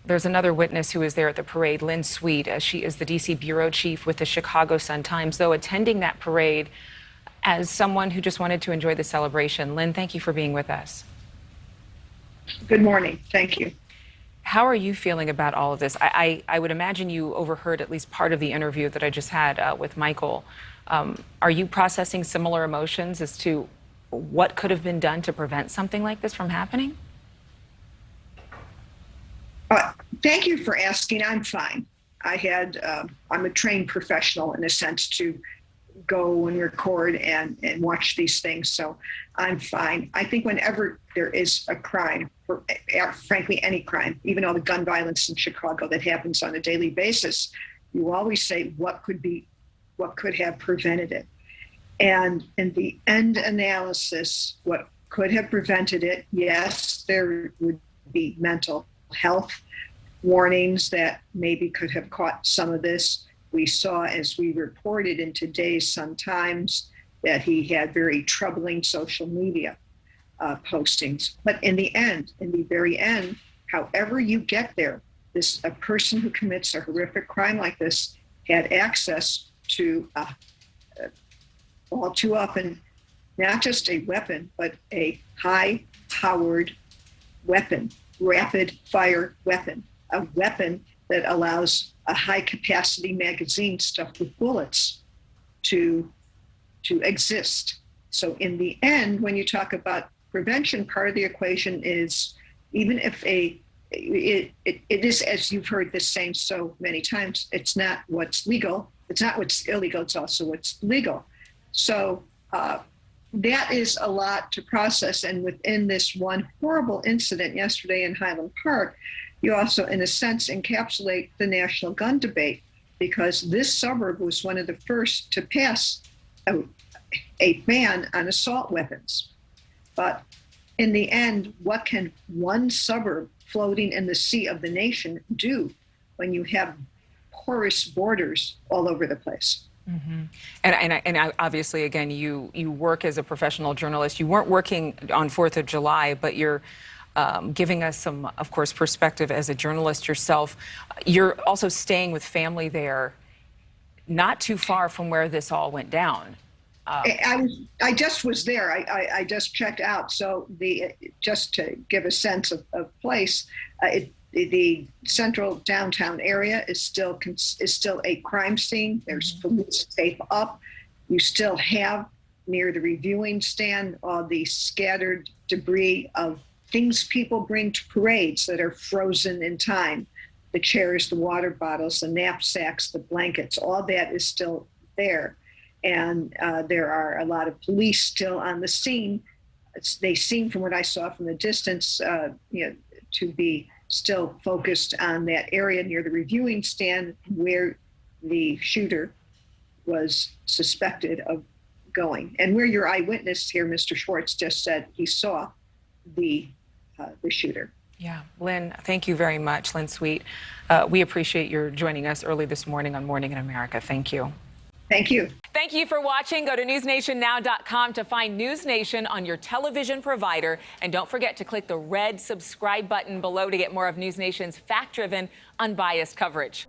There's another witness who was there at the parade, Lynn Sweet. She is the D.C. bureau chief with the Chicago Sun-Times, though attending that parade as someone who just wanted to enjoy the celebration. Lynn, thank you for being with us. Good morning. Thank you. How are you feeling about all of this? I would imagine you overheard at least part of the interview that I just had with Michael. Are you processing similar emotions as to what could have been done to prevent something like this from happening? Thank you for asking. I'm fine. I'm a trained professional in a sense to go and record and watch these things. So I'm fine. I think whenever there is a crime, or frankly, any crime, even all the gun violence in Chicago that happens on a daily basis, you always say, what could have prevented it? And in the end analysis, what could have prevented it? Yes, there would be mental health warnings that maybe could have caught some of this. We saw, as we reported in today's Sun-Times, that he had very troubling social media postings. But in the very end, however you get there, a person who commits a horrific crime like this had access to, all too often, not just a weapon, but a high-powered weapon, rapid-fire weapon, a weapon that allows a high-capacity magazine stuffed with bullets to exist. So in the end, when you talk about prevention, part of the equation is, even if it is, as you've heard this saying so many times, it's not what's legal, it's not what's illegal, it's also what's legal. So that is a lot to process. And within this one horrible incident yesterday in Highland Park, you also, in a sense, encapsulate the national gun debate, because this suburb was one of the first to pass a ban on assault weapons. But in the end, what can one suburb floating in the sea of the nation do when you have porous borders all over the place? Mm-hmm. And obviously, again, you work as a professional journalist. You weren't working on 4th of July, but you're giving us some, of course, perspective as a journalist yourself. You're also staying with family there, not too far from where this all went down. I just was there. I just checked out. So just to give a sense of place, the central downtown area is still a crime scene. There's police tape up. You still have near the reviewing stand all the scattered debris of things people bring to parades that are frozen in time. The chairs, the water bottles, the knapsacks, the blankets, all that is still there. And there are a lot of police still on the scene. They seem, from what I saw from the distance, to be still focused on that area near the reviewing stand where the shooter was suspected of going, and where your eyewitness here, Mr. Schwartz, just said he saw the shooter. Yeah, Lynn, thank you very much, Lynn Sweet. We appreciate your joining us early this morning on Morning in America. Thank you. Thank you. Thank you for watching. Go to newsnationnow.com to find NewsNation on your television provider. And don't forget to click the red subscribe button below to get more of NewsNation's fact-driven, unbiased coverage.